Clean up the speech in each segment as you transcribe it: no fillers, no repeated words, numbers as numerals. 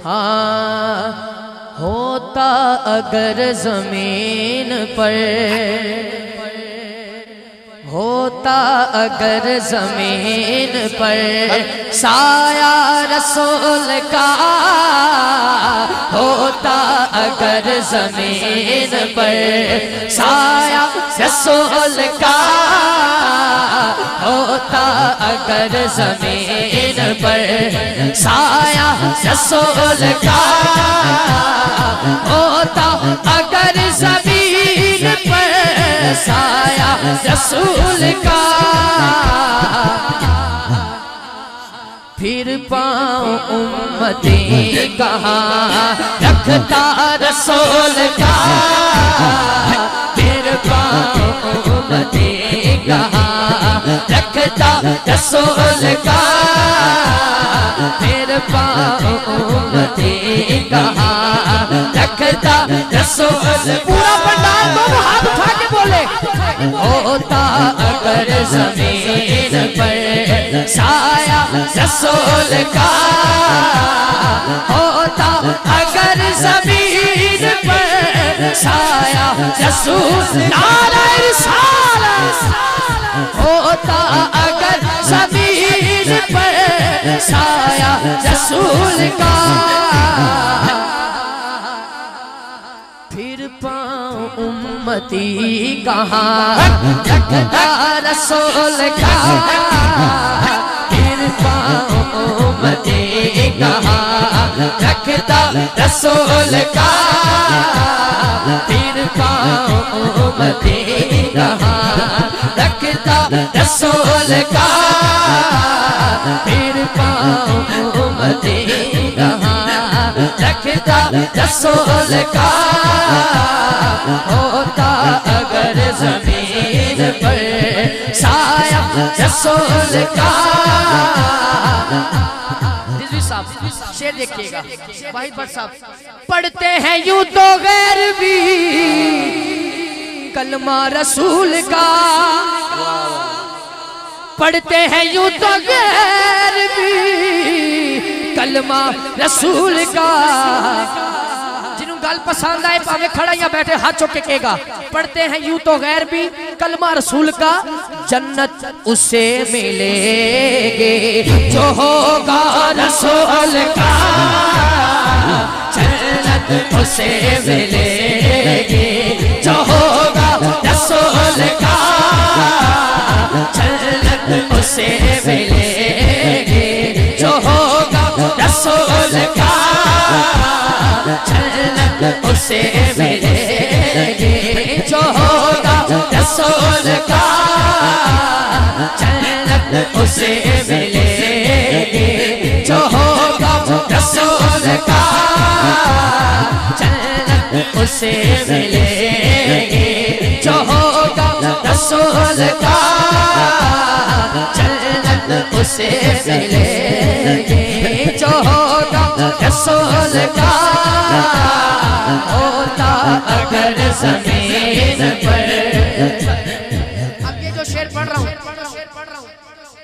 हाँ होता अगर जमीन पर, होता अगर जमीन पर साया रसूल का, होता अगर जमीन पर साया रसूल का, होता अगर जमीन पर साया रसूल का, होता अगर जमीन पर साया रसूल का, फिर पाऊं उम्मती कहाँ रखता रसूल का, फिर पाऊं उम्मती कहाँ रखता रसूल का, फिर पाऊं उम्मती कहाँ रखता रसूल। पूरा पंडाल दोनों हाथ उठा के बोले, होता अगर जमीन पर साया रसूल का, होता अगर जमीन पर साया रसूल, नारे रिसालत, होता अगर जमीन पर साया रसूल का, फिर पाऊं उम्मती कहाँ रखता रसूल का, फिर पाऊं उम्मती कहाँ रखता रसूल का, फिर पाऊं उम्मती कहाँ रखता रसूल का, फिर पाऊं उम्मती कहाँ रखता रसूल का, होता अगर जमीन पर साया रसूल का। शेर देखिएगा वाहिद भट्ट साहब, पढ़ते हैं यूं तो गैर भी कलमा रसूल का, पढ़ते हैं यूं तो गैर भी कलमा रसूल का, गल पसंद आए पावे खड़ा या बैठे हाथ चौक के कहेगा, पढ़ते हैं यूं तो गैर भी कलमा रसूल का, जन्नत उसे मिलेगी जो होगा रसूल का, जन्नत उसे मिलेगी जो होगा रसूल का, जन्नत उसे मिलेगी जो होगा रसूल का, जन्नत उसे मिलेगी जो होगा रसूल का, जन्नत उसे मिलेगी जो होगा रसूल का, जन्नत उसे मिलेगी जो होगा रसूल का, जन्नत उसे मिलेगी जो होगा रसूल का, होता अगर जमीन पर। अब ये जो शेर पढ़ रहा हूँ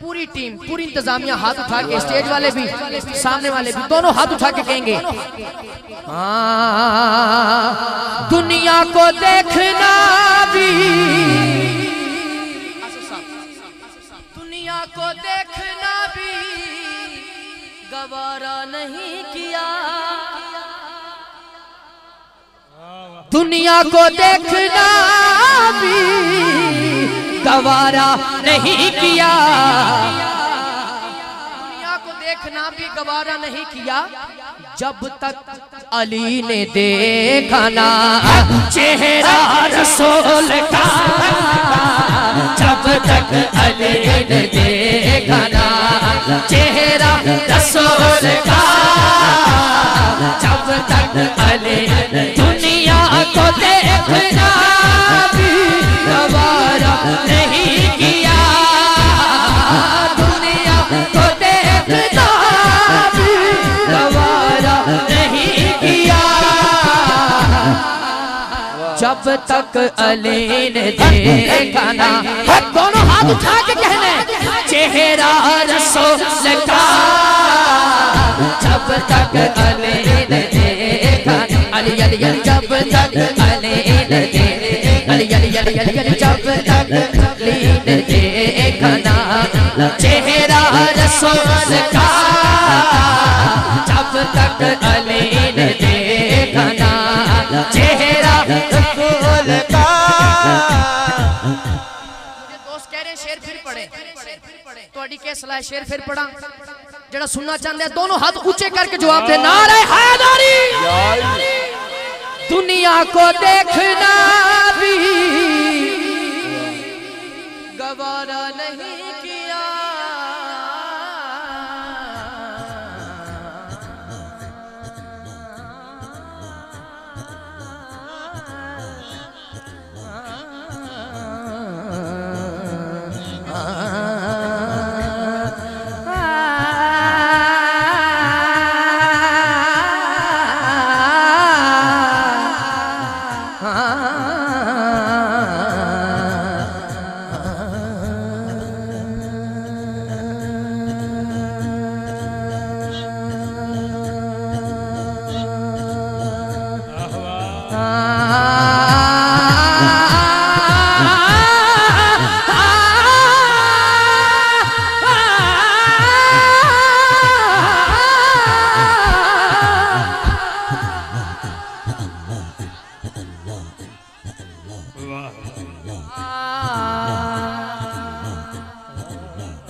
पूरी टीम पूरी इंतजामिया हाथ उठा के, स्टेज वाले भी सामने वाले भी दोनों हाथ उठा के कहेंगे, दुनिया को देखना भी, दुनिया को देखना भी गवारा नहीं किया, दुनिया को देखना भी गवारा नहीं किया, दुनिया को देखना भी गवारा नहीं किया, जब तक अली ने देखा ना चेहरा रसूल का, जब तक अली ने देखा ना चेहरा रसूल का, जब तक अली दुनिया को देखना भी गवारा नहीं किया, दुनिया को देखना भी गवारा नहीं किया, जब तक अली ने देखा ना, दोनों हाथ उठा के कहने चेहरा रसूल का, जब तक अली अली अली अली जब तक लीन देखना चेहरा रसूल का, जब तक अली ने देखना चेहरा रसूल का। मुझे दोस्त कह रहे हैं शेर फिर पढ़े, तो क्या सलाह शेर फिर पढ़ा। जरा सुनना चाहते हैं दोनों हाथ ऊंचे करके जवाब दे। नारे हैदरी। दुनिया को देखना भी गवारा नहीं किया,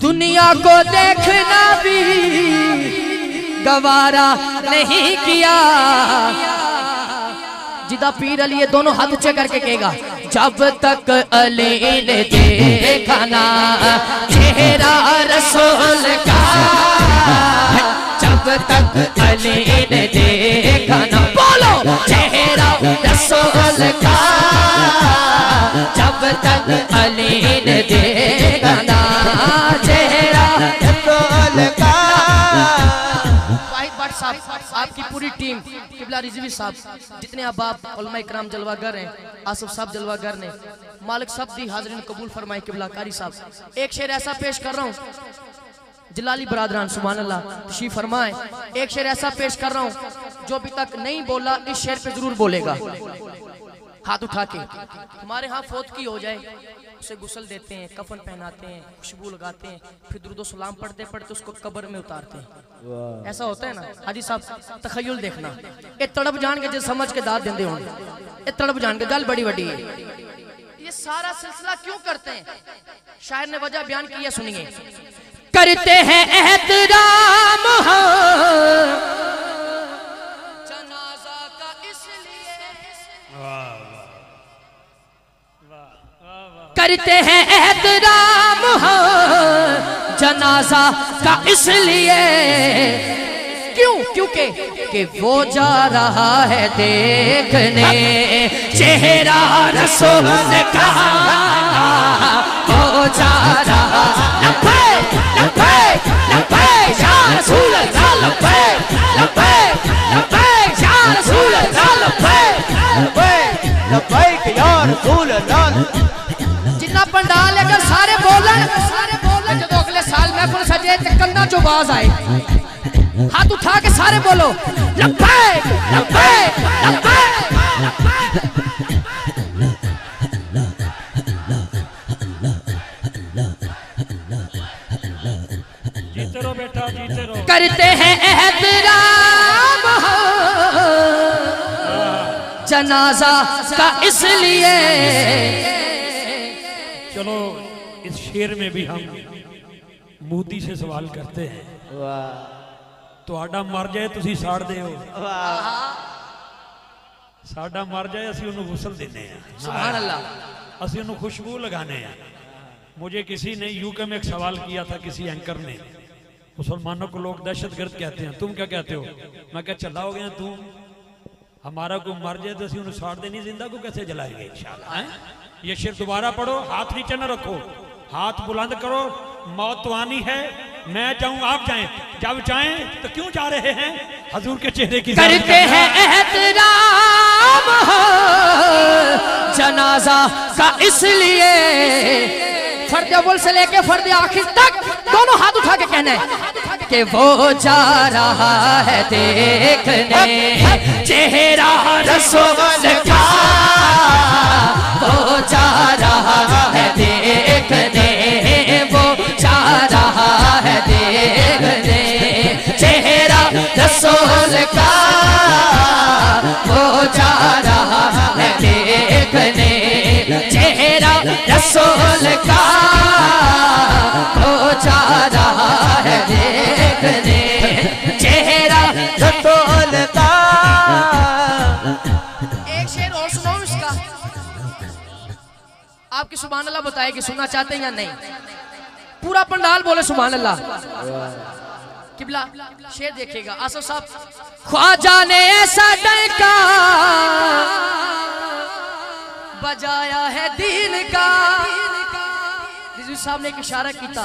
दुनिया को देखना भी गवारा नहीं किया। जिदा पीर अली ये दोनों हाथ ऊंचे करके कहेगा, जब तक अली ने देखा ना चेहरा रसूल का, जब तक अली ने देखा ना बोलो चेहरा रसूल का, जब तक अली ने देखा ना चेहरा रसूल का। आपकी पूरी टीम किबला रिजवी साहब, जितने अहबाब उलमा इकराम जलवागर हैं, आसिफ साहब जलवागर ने, मालिक सब दी हाज़रीन कबूल फरमाए। किबला कारी साहब एक शेर ऐसा पेश कर रहा हूँ, जलाली बरादरान सुभान अल्लाह तशरीफ फरमाए। एक शेर ऐसा पेश कर रहा हूँ जो अभी तक नहीं बोला इस शेर पे जरूर बोलेगा। हाथ उठा के हमारे यहाँ फौत की हो जाए उसे गुस्ल देते हैं, कफन पहनाते हैं, खुशबू लगाते हैं, फिर दुरूद सलाम पढ़ते पढ़ते उसको कब्र में उतारते हैं। ऐसा होता है ना हाजी साहब, तखय्युल देखना। ये तड़प जान के जो समझ के दाद देंदे होंगे, ये तड़प जान के गल बड़ी बड़ी है। ये सारा सिलसिला क्यों करते हैं? शायर ने वजह बयान की है, सुनिए। करते हैं एहतराम जनाजा का इसलिए, करते हैं एहतराम जनाजा का इसलिए, क्यों? क्योंकि कि वो जा रहा है देखने चेहरा रसूल का, वो जा रहा लब्बैक लब्बैक लब्बैक या रसूल अल्लाह, लब्बैक लब्बैक लब्बैक या रसूल अल्लाह, लब्बैक लब्बैक लब्बैक या रसूल अल्लाह। जितना पंडाल है सारे बोलन जो अगले साल महफिल सजे ते कन्ना जो बाज आए, हाथ उठा के सारे बोलो लब्बैक लब्बैक लब्बैक। जीते रहो बेटा, जीते रहो। करते हैं एहतराम जनाजा का इसलिए। चलो इस शेर में भी हम मोदी से सवाल करते हैं। ਤੁਹਾਡਾ मर जाए तुसी साड़ दे हो, साड़ा मर जाए असी उन्हें गुसल देने हैं, सुभान अल्लाह, असी उन्हें खुशबू लगाने हैं। मुझे किसी ने यूके में एक सवाल किया था, किसी एंकर ने, मुसलमानों को लोग दहशतगर्द कहते हैं, तुम क्या कहते हो? मैं क्या चला हो गया तुम, हमारा को मर जाए तो असी उन्हें साड़ देनी, जिंदा को कैसे जलाएंगे इंशाअल्लाह। ये शेर दोबारा पढ़ो, हाथ नीचे न रखो, हाथ बुलंद करो। मौत तो आनी है, मैं जाऊं आप जाएं, जब चाहें तो क्यों जा रहे हैं हजूर के चेहरे की। करते हैं एहतराम जनाजा का इसलिए, फर्द अव्वल से लेके फर्द आखिर तक दोनों हाथ उठा के कहना है कि वो जा रहा है देखने चेहरा रसूल का, वो जा रसूल का वो जा रहा है देखने, चेहरा रसूल का वो जा रहा है देखने, चेहरा रसूल का। एक शेर और सुनाओ इसका, आपकी सुभान अल्लाह बताए कि सुनना चाहते हैं या नहीं। पूरा पंडाल बोले सुभान अल्लाह। किबला शेर देखिएगा आसफ साहब। ख्वाजा ने ऐसा डंका बजाया है दीन का, रिजवी साहब ने एक इशारा किया,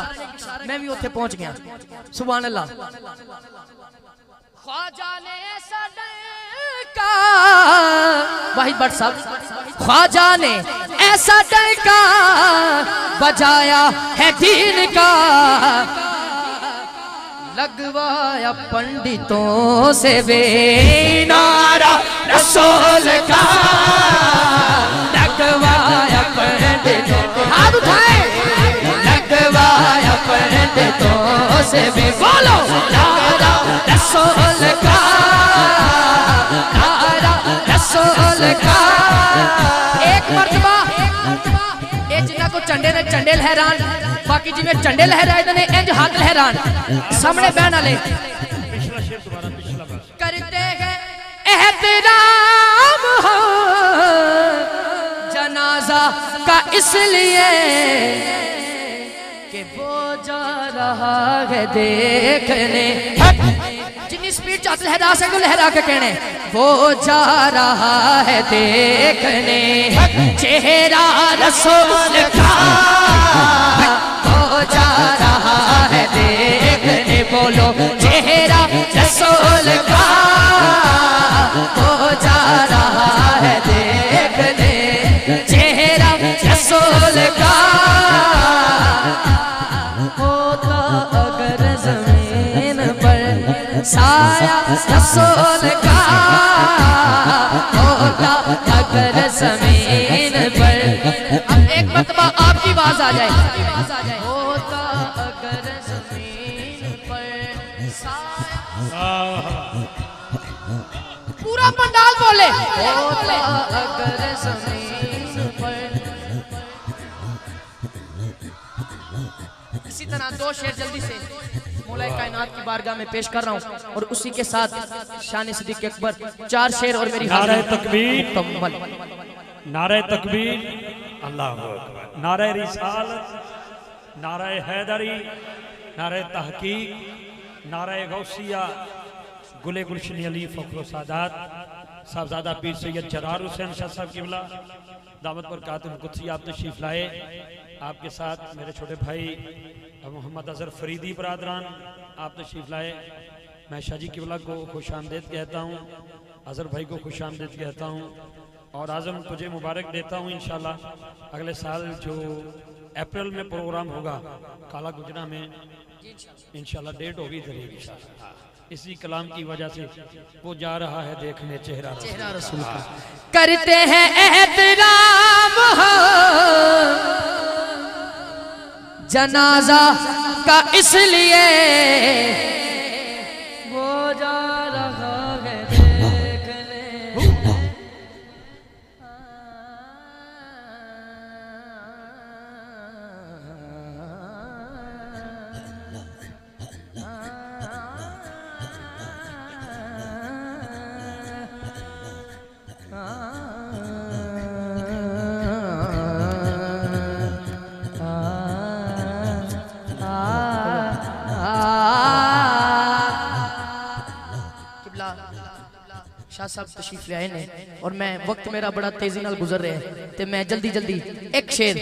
मैं भी उत्थे पहुंच गया। सुभान अल्लाह। ख्वाजा ने ऐसा डंका, वाहिद भट्ट साहब, ख्वाजा ने ऐसा डंका बजाया है दीन का, लगवाया पंडितों से वे नारा रसूल का, लगवाया पंडितों, हाथ उठाए, लगवाया पंडितों से वे, बोलो नारा रसूल का, नारा रसूल का। एक मर्तबा ए जिन्ना को चंडे ने चंडे लहरान, बाकी जिन्हें चंडे लहराए ने इंज हाथ लहरान, सामने बहन वाले करते हैं एहतराम हो जनाजा का, इसलिए कि वो जा रहा है देखने, जितनी स्पीड चाहते लहरा सके लहरा के कहने, वो जा रहा है देखने, चेहरा रसूल का वो जा रहा है देखने, बोलो चेहरा रसूल का वो जा रहा है देखने, चेहरा रसूल का। होता अगर जमीन पर साया रसूल का, होता अगर जमीन पर, अब एक मरतबा आपकी आवाज आ जाए, होता अगर जमीन पर साया, पूरा पंडाल बोले, होता अगर जमीन पर। इसी तरह दो शेर जल्दी से मौलाए कायनात की बारगाह में पेश कर रहा हूँ, और उसी के साथ शान सिद्दीक अकबर 4 शेर और मेरी नारे तकबीर, मुकम्मल। नारे तकबीर, अल्लाह अकबर, नारे रिसालत, नारे हैदरी, नारे तहकीक, नारे गौसिया, गुले गुलशन अली फखरो सादात, साहबजादा पीर सैयद जरार हुसैन शाह साहब किबला दावत पर कातिब कुदसी आप तशरीफ लाए। आपके साथ मेरे छोटे भाई मोहम्मद अजहर फरीदी बरादरान आप तशरीफ लाए। मैं शाहजी किबला को खुश आमदेद कहता हूँ, अजहर भाई को खुश आमदेद कहता हूँ, और आज़म तुझे मुबारक देता हूँ। इंशाल्लाह अगले साल जो अप्रैल में प्रोग्राम होगा काला गुजरा में, इंशाल्लाह डेट होगी जरूर, इसी कलाम की वजह से वो जा रहा है देखने चेहरा रसूल का। करते हैं एहतराम हो जनाजा का, इसलिए वो जा रहा है देखने, शाह साहब तशरीफ ले आए ने, और मैं वक्त मेरा बड़ा तेजी नाल गुजर रहा है, तो मैं जल्दी जल्दी एक शेर